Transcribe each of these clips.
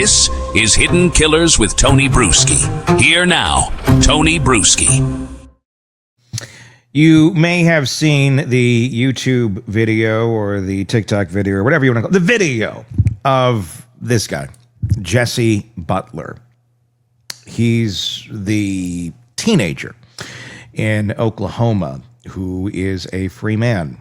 This is Hidden Killers with Tony Brueski. Here now, Tony Brueski. You may have seen the YouTube video or the TikTok video or whatever you want to call it, the video of this guy, Jesse Butler. He's the teenager in Oklahoma who is a free man,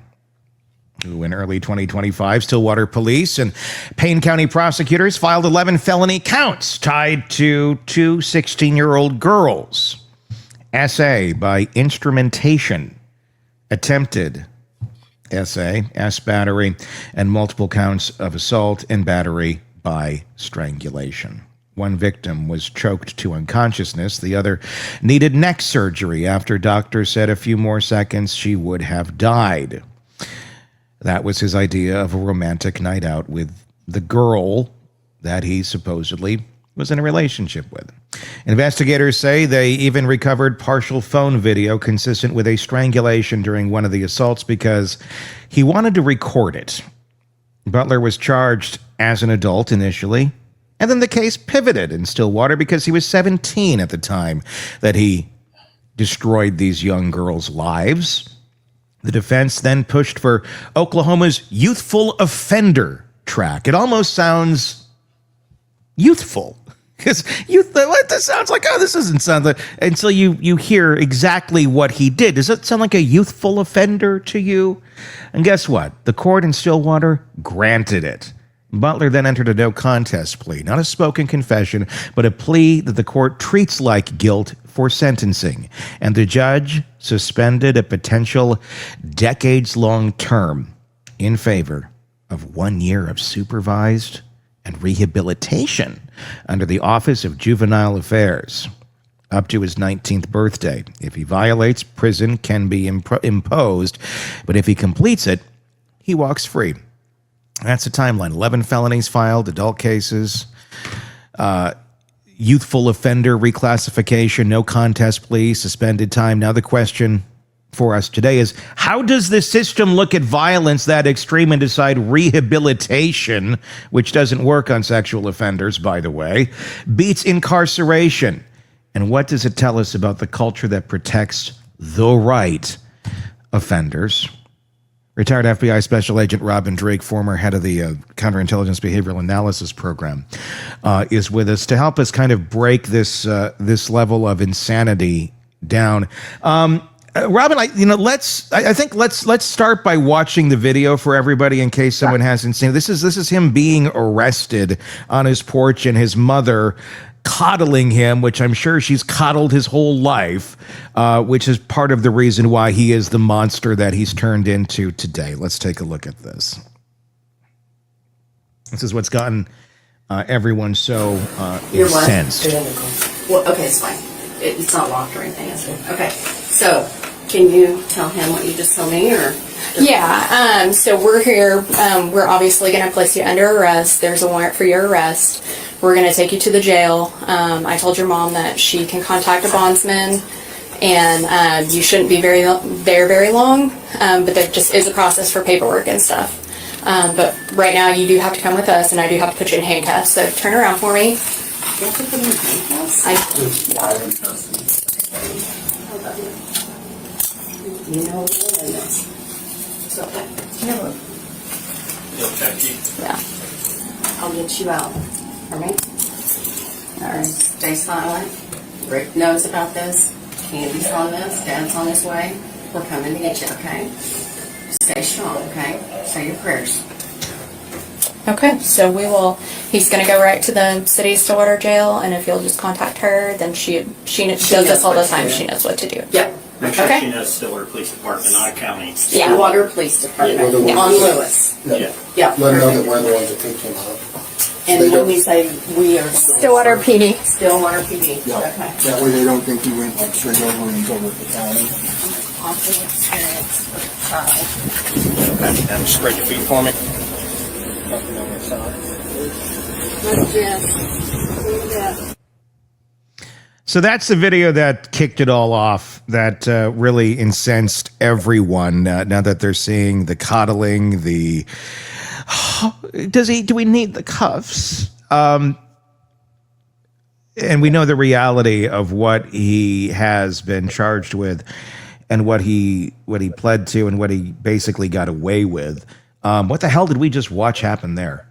who in early 2025, Stillwater police and Payne County prosecutors filed 11 felony counts tied to two 16-year-old girls. SA by instrumentation, attempted SA, S battery, and multiple counts of assault and battery by strangulation. One victim was choked to unconsciousness. The other needed neck surgery after doctors said a few more seconds she would have died. That was his idea of a romantic night out with the girl that he supposedly was in a relationship with. Investigators say they even recovered partial phone video consistent with a strangulation during one of the assaults because he wanted to record it. Butler was charged as an adult initially, and then the case pivoted in Stillwater because he was 17 at the time that he destroyed these young girls' lives. The defense then pushed for Oklahoma's Youthful Offender track. It almost sounds youthful. Because this sounds like, this doesn't sound like, until you hear exactly what he did. Does that sound like a youthful offender to you? And guess what? The court in Stillwater granted it. Butler then entered a no contest plea, not a spoken confession, but a plea that the court treats like guilt for sentencing. And the judge suspended a potential decades-long term in favor of 1 year of supervised and rehabilitation under the Office of Juvenile Affairs up to his 19th birthday. If he violates, prison can be imposed, but if he completes it, he walks free. That's the timeline. 11 felonies filed, adult cases, youthful offender reclassification, no contest plea, suspended time. Now the question for us today is, how does the system look at violence that extreme and decide rehabilitation, which doesn't work on sexual offenders, by the way, beats incarceration? And what does it tell us about the culture that protects the right offenders? Retired FBI Special Agent Robin Drake, former head of the Counterintelligence Behavioral Analysis Program, is with us to help us kind of break this level of insanity down. Robin, let's start by watching the video for everybody in case someone hasn't seen it. This is him being arrested on his porch and his mother coddling him, which I'm sure she's coddled his whole life, which is part of the reason why he is the monster that he's turned into today. Let's take a look at this. This is what's gotten everyone so incensed. Well, okay, it's fine. It's not locked or anything, is it? Okay, so can you tell him what you just told me, or? Yeah, so we're here, we're obviously going to place you under arrest. There's a warrant for your arrest. We're going to take you to the jail. I told your mom that she can contact a bondsman, and you shouldn't be very long, but there just is a process for paperwork and stuff. But right now you do have to come with us, and I do have to put you in handcuffs, so turn around for me. You have to put him in handcuffs? You know what it is. It's okay. Yeah. I'll get you out. For me? Alright. Stay silent. Rick knows about this. Candy's on this. Dad's on his way. We're coming to get you, okay? Stay strong, okay? Say your prayers. Okay, so he's going to go right to the city of Stillwater jail, and if you'll just contact her, then she does this all the time. She knows what to do. Yep. Make sure Okay. she knows Stillwater Police Department, not county. Yeah. Stillwater Police Department. Yeah. On Lewis. Yeah. Yeah. Let them know that perfect. we're the ones that picked him up. And They when don't- we say we are Stillwater PD. Stillwater PD. Yeah. Okay. That way they don't think he went like straight over and over with the county. Awful experience with a child. Okay, and spread your feet for me. Nothing on the side. Let's just, So that's the video that kicked it all off, that really incensed everyone. Now that they're seeing the coddling, do we need the cuffs? and we know the reality of what he has been charged with and what he pled to and what he basically got away with. What the hell did we just watch happen there?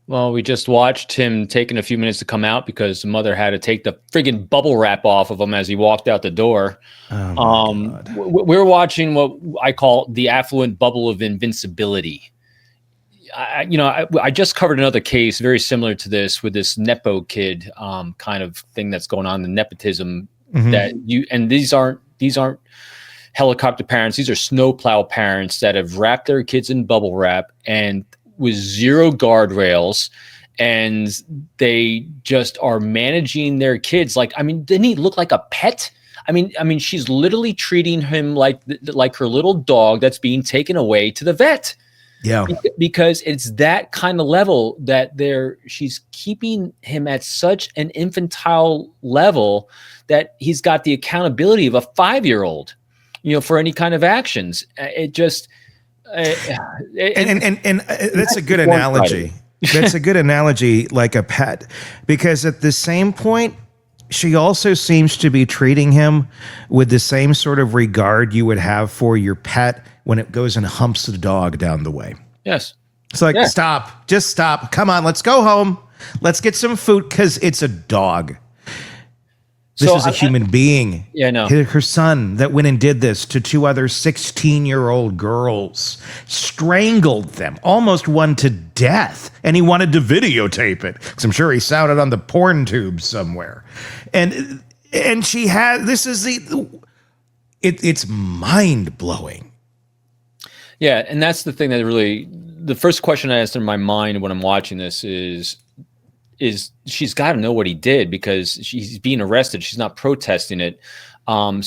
Well, we just watched him taking a few minutes to come out because the mother had to take the friggin' bubble wrap off of him as he walked out the door. We're watching what I call the affluent bubble of invincibility. I just covered another case very similar to this with this Nepo kid kind of thing that's going on, the nepotism these aren't helicopter parents. These are snowplow parents that have wrapped their kids in bubble wrap and with zero guardrails, and they just are managing their kids. Like, I mean, didn't he look like a pet? I mean, she's literally treating him like her little dog that's being taken away to the vet. Yeah, because it's that kind of level that she's keeping him at such an infantile level that he's got the accountability of a 5-year-old, for any kind of actions. It just, and that's a good analogy. That's a good analogy, like a pet, because at the same point, she also seems to be treating him with the same sort of regard you would have for your pet when it goes and humps the dog down the way. Yes. It's like, stop, just stop. Come on, let's go home. Let's get some food, because it's a dog. This is a human being. Yeah, no. Her son that went and did this to 2 other 16-year-old girls, strangled them, almost one to death. And he wanted to videotape it, because I'm sure he saw it on the porn tube somewhere. And she had, it's mind-blowing. Yeah, and that's the thing that really, the first question I asked in my mind when I'm watching this is she's got to know what he did, because she's being arrested. She's not protesting it. And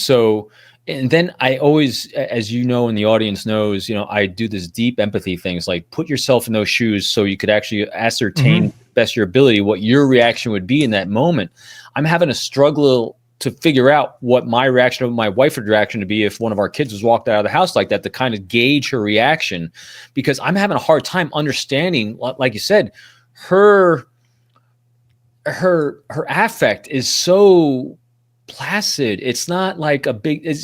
then I always, as you know, and the audience knows, I do this deep empathy things, like put yourself in those shoes so you could actually ascertain best your ability, what your reaction would be in that moment. I'm having a struggle to figure out what my reaction or my wife's reaction to be if one of our kids was walked out of the house like that, to kind of gauge her reaction, because I'm having a hard time understanding, like you said, her affect is so placid. It's not like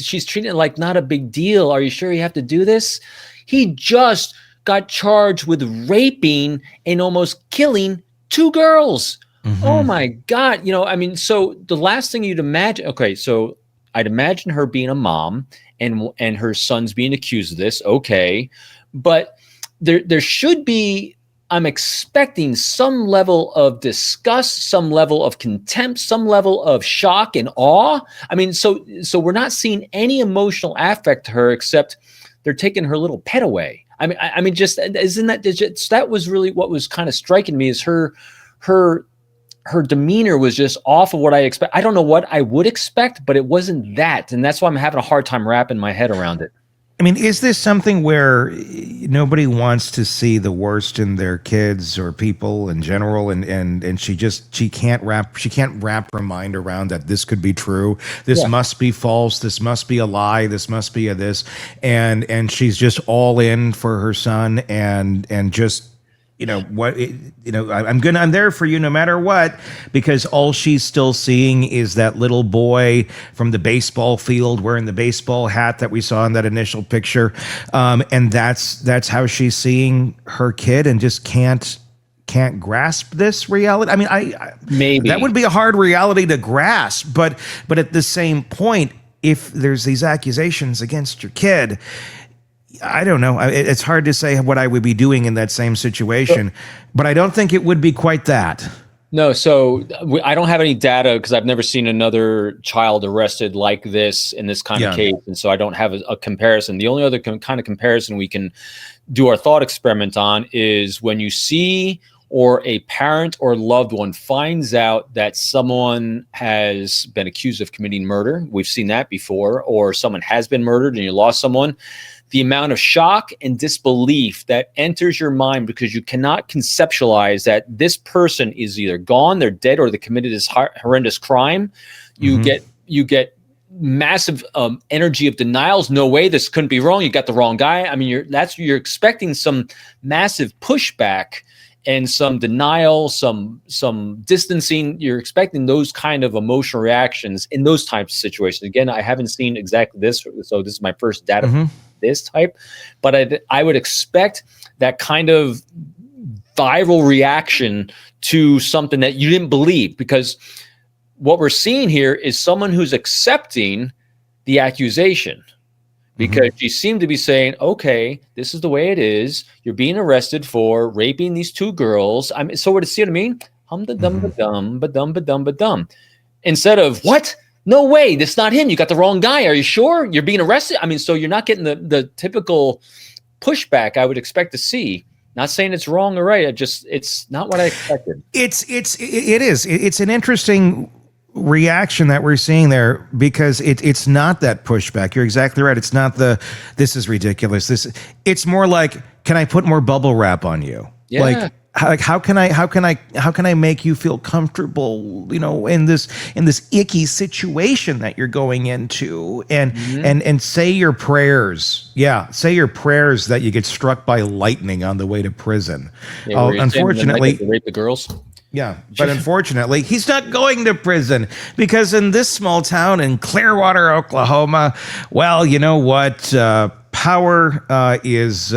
she's treating it like not a big deal. Are you sure you have to do this? He just got charged with raping and almost killing 2 girls. Oh my God. So the last thing you'd imagine, okay, so I'd imagine her being a mom and her son's being accused of this. Okay. But there should be, I'm expecting some level of disgust, some level of contempt, some level of shock and awe. So we're not seeing any emotional affect to her, except they're taking her little pet away. Just isn't that was really what was kind of striking me, is her demeanor was just off of what I expect. I don't know what I would expect, but it wasn't that, and that's why I'm having a hard time wrapping my head around it. Is this something where nobody wants to see the worst in their kids or people in general, and she can't wrap her mind around that this could be true, this must be false, this must be a lie, this must be a this, and she's just all in for her son, and just I'm there for you no matter what, because all she's still seeing is that little boy from the baseball field wearing the baseball hat that we saw in that initial picture. And that's how she's seeing her kid, and just can't grasp this reality. Maybe that would be a hard reality to grasp, but at the same point, if there's these accusations against your kid, I don't know. It's hard to say what I would be doing in that same situation, but I don't think it would be quite that. No, so I don't have any data, because I've never seen another child arrested like this in this kind of case, and so I don't have a comparison. The only other kind of comparison we can do our thought experiment on is when you see, or a parent or loved one finds out that someone has been accused of committing murder. We've seen that before. Or someone has been murdered and you lost someone. The amount of shock and disbelief that enters your mind, because you cannot conceptualize that this person is either gone, they're dead, or they committed this horrendous crime. You get massive energy of denials. No way, this couldn't be wrong. You got the wrong guy. You're expecting some massive pushback. and some denial, some distancing. You're expecting those kind of emotional reactions in those types of situations. Again, I haven't seen exactly this, so this is my first data from this type, but I would expect that kind of viral reaction to something that you didn't believe, because what we're seeing here is someone who's accepting the accusation. Because you seem to be saying, okay, this is the way it is. You're being arrested for raping these two girls. I mean, so what see what I mean? Hum da dum ba dum ba dum ba dum ba dum. Instead of, what? No way, that's not him. You got the wrong guy. Are you sure? You're being arrested? I mean, so you're not getting the typical pushback I would expect to see. Not saying it's wrong or right. It's not what I expected. It is. It's an interesting reaction that we're seeing there, because it's not that pushback. You're exactly right. It's not this is ridiculous. It's more like, can I put more bubble wrap on you? Yeah. Like how can I make you feel comfortable, in this icky situation that you're going into, and say your prayers. Yeah, say your prayers that you get struck by lightning on the way to prison. Unfortunately, rape the girls. Yeah, but unfortunately, he's not going to prison, because in this small town in Clearwater, Oklahoma, well, you know what? Power is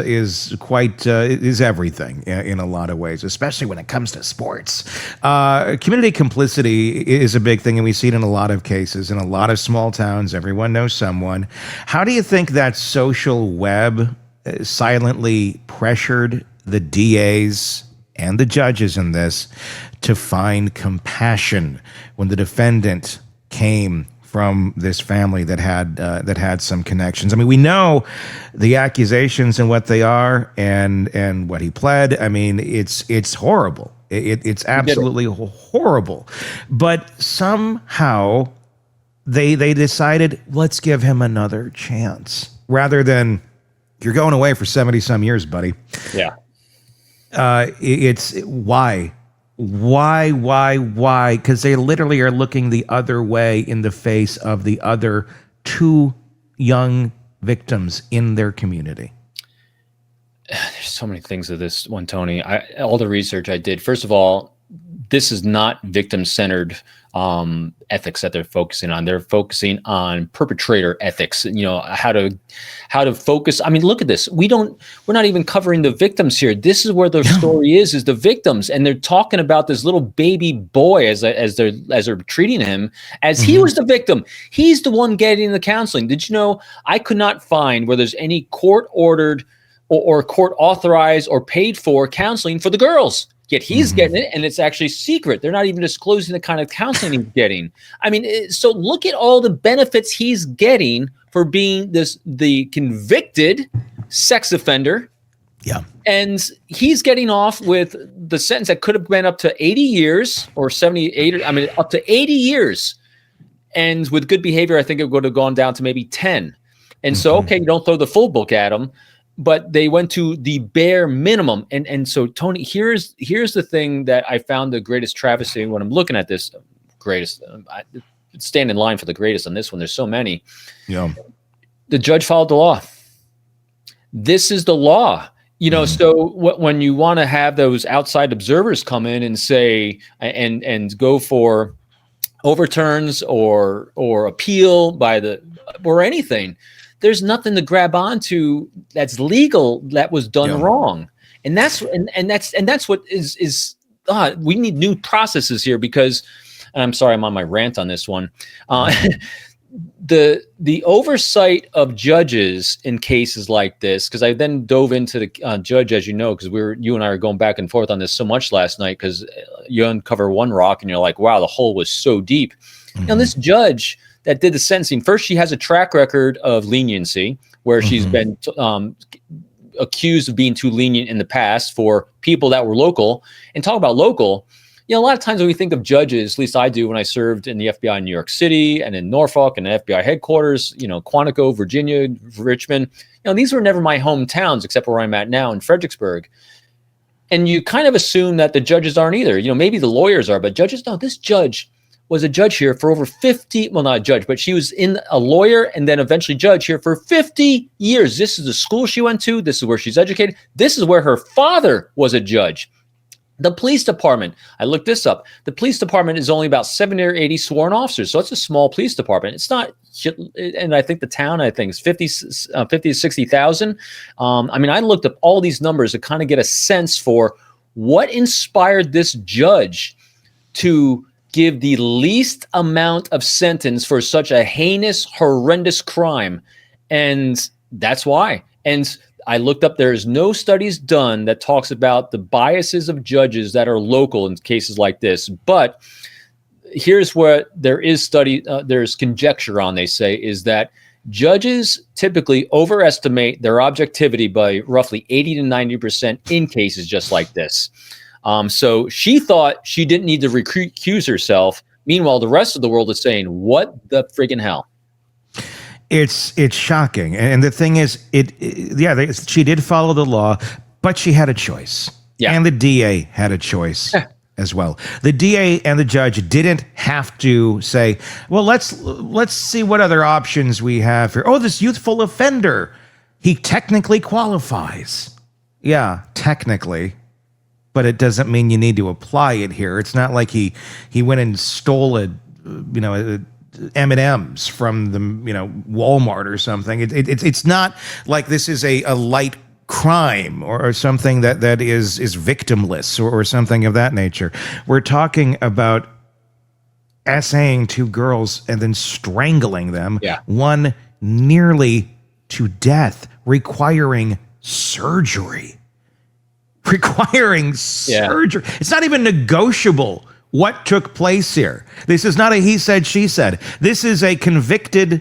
everything in a lot of ways, especially when it comes to sports. Community complicity is a big thing, and we see it in a lot of cases in a lot of small towns. Everyone knows someone. How do you think that social web silently pressured the DAs and the judges in this to find compassion when the defendant came from this family that had some connections? I mean, we know the accusations and what they are, and what he pled. I mean, it's horrible. It's absolutely horrible. But somehow they decided, let's give him another chance, rather than, you're going away for 70 some years, buddy. Yeah. It's why? Because they literally are looking the other way in the face of the other two young victims in their community. There's so many things of this one, Tony. All the research I did, first of all, this is not victim-centered ethics that they're focusing on. They're focusing on perpetrator ethics. How to focus. I mean, look at this. We're not even covering the victims here. This is where the story is the victims, and they're talking about this little baby boy as they're treating him as he was the victim. He's the one getting the counseling. Did you know? I could not find where there's any court-ordered or court-authorized or paid for counseling for the girls. Yet he's getting it, and it's actually secret. They're not even disclosing the kind of counseling he's getting. I mean, so look at all the benefits he's getting for being the convicted sex offender. Yeah. And he's getting off with the sentence that could have been up to 80 years or 78. I mean, up to 80 years. And with good behavior, I think it would have gone down to maybe 10. And so, okay, you don't throw the full book at him, but they went to the bare minimum. And so, Tony, here's the thing that I found the greatest travesty when I'm looking at this. I stand in line for the greatest on this one. There's so many. Yeah. The judge followed the law. This is the law. So when you want to have those outside observers come in and say and go for overturns or appeal or anything, there's nothing to grab onto that's legal that was done wrong. And that's what is we need new processes here, because, and I'm sorry, I'm on my rant on this one. The oversight of judges in cases like this, because I then dove into the judge, as you know, because you and I were going back and forth on this so much last night, because you uncover one rock and you're like, wow, the hole was so deep. Now, this judge that did the sentencing, first, she has a track record of leniency where she's been accused of being too lenient in the past for people that were local. And talk about local, a lot of times when we think of judges, at least I do when I served in the FBI in New York City and in Norfolk and the FBI headquarters, Quantico, Virginia, Richmond, these were never my hometowns except where I'm at now in Fredericksburg. And you kind of assume that the judges aren't either. Maybe the lawyers are, but judges, no, this judge was a judge here for over 50, well, not a judge, but she was a lawyer and then eventually judge here for 50 years. This is the school she went to. This is where she's educated. This is where her father was a judge. The police department, I looked this up. The police department is only about 70 or 80 sworn officers. So it's a small police department. It's not, and I think the town, is 50 to 60,000. I mean, I looked up all these numbers to kind of get a sense for what inspired this judge to give the least amount of sentence for such a heinous, horrendous crime. And that's why. And I looked up, there's no studies done that talks about the biases of judges that are local in cases like this. But here's where there is there's conjecture on, they say, is that judges typically overestimate their objectivity by roughly 80 to 90% in cases just like this. So she thought she didn't need to recuse herself. Meanwhile, the rest of the world is saying, what the friggin' hell? It's shocking, and the thing is, she did follow the law, but she had a choice, and the DA had a choice as well. The DA and the judge didn't have to say, "Well, let's see what other options we have here." Oh, this youthful offender, he technically qualifies. Yeah, technically, but it doesn't mean you need to apply it here. It's not like he went and stole a M&Ms from the Walmart or something. It's not like this is a light crime or something that is victimless or something of that nature. We're talking about essaying two girls and then strangling them, one nearly to death, requiring surgery. It's not even negotiable what took place here. This is not a he said, she said. This is a convicted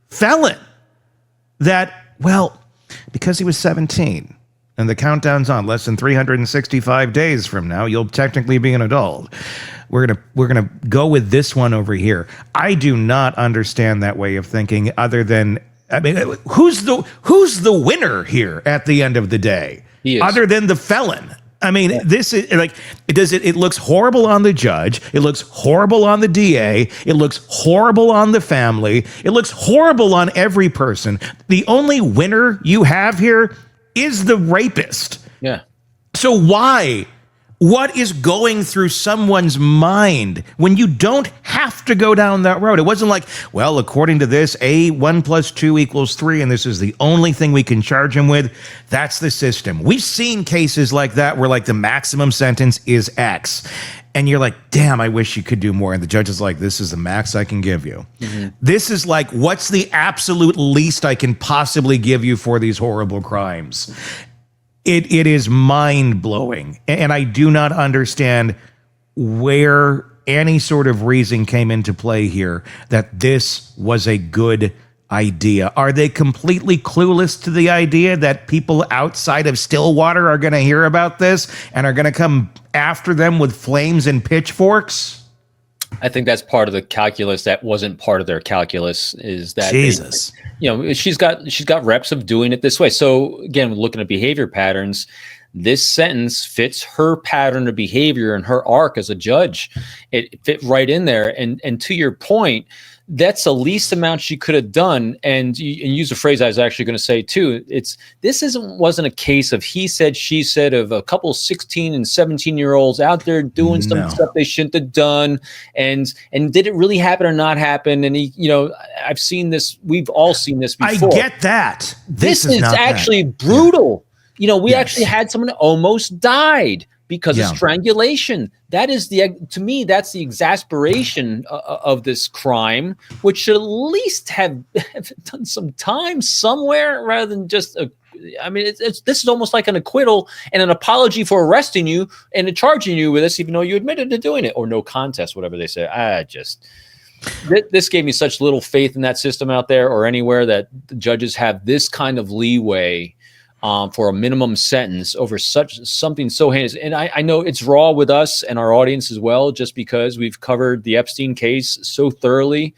felon that, well, because he was 17 and the countdown's on, less than 365 days from now, you'll technically be an adult. We're gonna go with this one over here. I do not understand that way of thinking, other than, I mean, who's the winner here at the end of the day? Other than the felon. I mean, this is like, it looks horrible on the judge. It looks horrible on the DA. It looks horrible on the family. It looks horrible on every person. The only winner you have here is the rapist. Yeah. So why? What is going through someone's mind when you don't have to go down that road? It wasn't like, well, according to this, 1 + 2 = 3, and this is the only thing we can charge him with. That's the system. We've seen cases like that where like the maximum sentence is X. And you're like, damn, I wish you could do more. And the judge is like, this is the max I can give you. Mm-hmm. This is like, what's the absolute least I can possibly give you for these horrible crimes? It is mind-blowing, and I do not understand where any sort of reason came into play here that this was a good idea. Are they completely clueless to the idea that people outside of Stillwater are going to hear about this and are going to come after them with flames and pitchforks? I think that's part of the calculus that wasn't part of their calculus, is that Jesus. She's got reps of doing it this way. So again, looking at behavior patterns, this sentence fits her pattern of behavior and her arc as a judge. It fit right in there. And to your point, that's the least amount she could have done. And use a phrase I was actually going to say too. Wasn't a case of he said, she said, of a couple 16 and 17-year-olds out there doing some stuff they shouldn't have done. And did it really happen or not happen? And I've seen this. We've all seen this before. I get that. This is actually brutal. Yeah. We actually had someone that almost died because of strangulation. That is to me, that's the exasperation of this crime, which should at least have done some time somewhere rather than just this is almost like an acquittal and an apology for arresting you and charging you with this, even though you admitted to doing it, or no contest, whatever they say. This gave me such little faith in that system out there or anywhere, that the judges have this kind of leeway for a minimum sentence over something so heinous. And I know it's raw with us and our audience as well, just because we've covered the Epstein case so thoroughly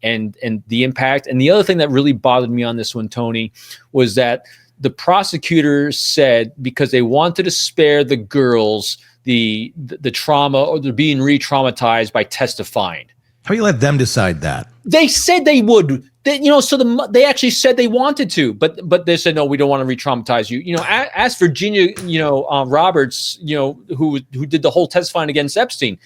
and the impact. And the other thing that really bothered me on this one, Tony, was that the prosecutors said, because they wanted to spare the girls the trauma, or they're being re-traumatized by testifying. How do you let them decide that? They said they would. They actually said they wanted to, but they said no, we don't want to re-traumatize you. Ask Virginia, Roberts, who did the whole testifying against Epstein.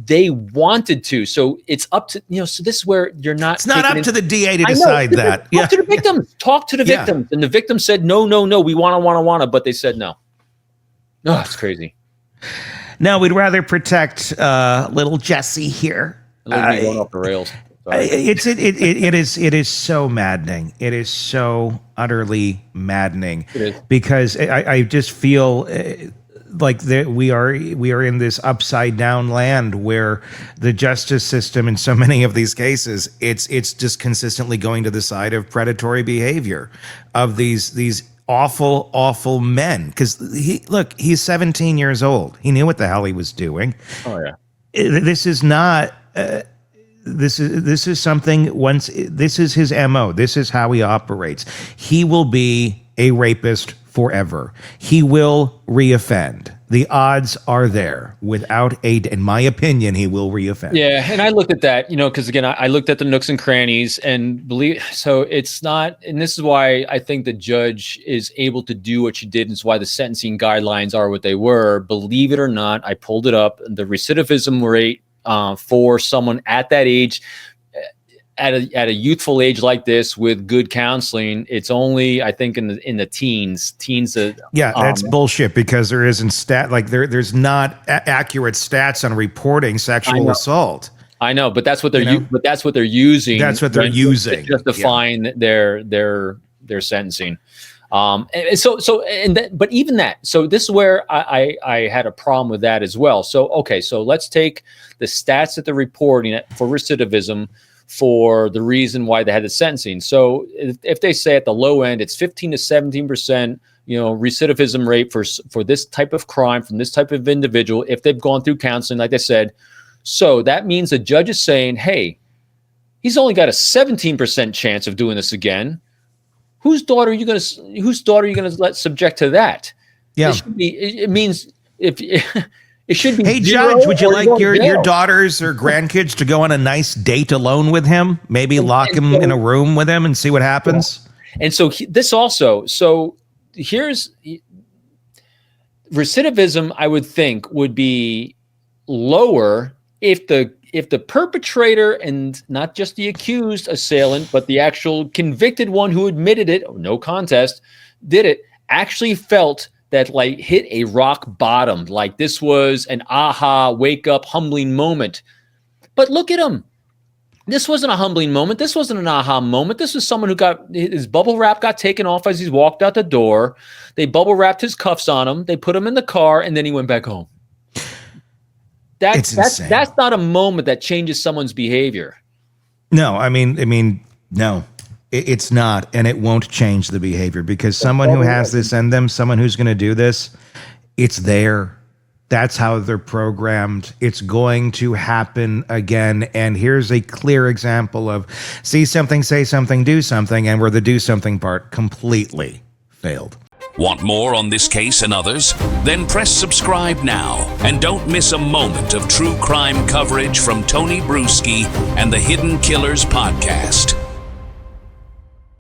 They wanted to, so it's up to So this is where you're not. It's not up to the DA to decide that. Talk to the victims. Talk to the victims, and the victims said no. We want to, but they said no. Oh, it's crazy. No, we'd rather protect little Jesse here. Going off the rails. It is so maddening. It is so utterly maddening. It is. Because I just feel like we are in this upside down land where the justice system in so many of these cases it's just consistently going to the side of predatory behavior of these awful men. Because he's 17 years old. He knew what the hell he was doing. Oh yeah. This is not. This is something. This is his MO. This is how he operates. He will be a rapist forever. He will reoffend. The odds are there. In my opinion, he will reoffend. Yeah, and I looked at that, because again, I looked at the nooks and crannies, and so it's not. And this is why I think the judge is able to do what she did, and it's why the sentencing guidelines are what they were. Believe it or not, I pulled it up. The recidivism rate for someone at that age, at a youthful age like this, with good counseling, it's only, I think, in the teens. That's bullshit, because there isn't there's not accurate stats on reporting sexual assault. I know, but that's what they're using. That's what they're using to justifying their sentencing. But even that. So this is where I had a problem with that as well. So let's take the stats that they're reporting for recidivism for the reason why they had the sentencing. So if they say at the low end it's 15 to 17%, recidivism rate for this type of crime from this type of individual, if they've gone through counseling, like I said, so that means the judge is saying, hey, he's only got a 17% chance of doing this again. Whose daughter are you going to let subject to that? Yeah, it means if. It should be. Hey, Judge, would you like your daughters or grandkids to go on a nice date alone with him? Maybe lock him in a room with him and see what happens? Yeah. And so here's recidivism, I would think, would be lower if the perpetrator, and not just the accused assailant, but the actual convicted one who admitted it, no contest, did it, actually felt that hit a rock bottom, like this was an aha, wake up, humbling moment. But look at him. This wasn't a humbling moment. This wasn't an aha moment. This was someone who got his bubble wrap got taken off as he walked out the door. They bubble wrapped his cuffs on him. They put him in the car, and then he went back home. That's not a moment that changes someone's behavior. No, I mean, no. It's not, and it won't change the behavior, because someone who has this in them, someone who's going to do this, it's there. That's how they're programmed. It's going to happen again. And here's a clear example of see something, say something, do something, and where the do something part completely failed. Want more on this case and others? Then press subscribe now and don't miss a moment of true crime coverage from Tony Brueski and the Hidden Killers podcast.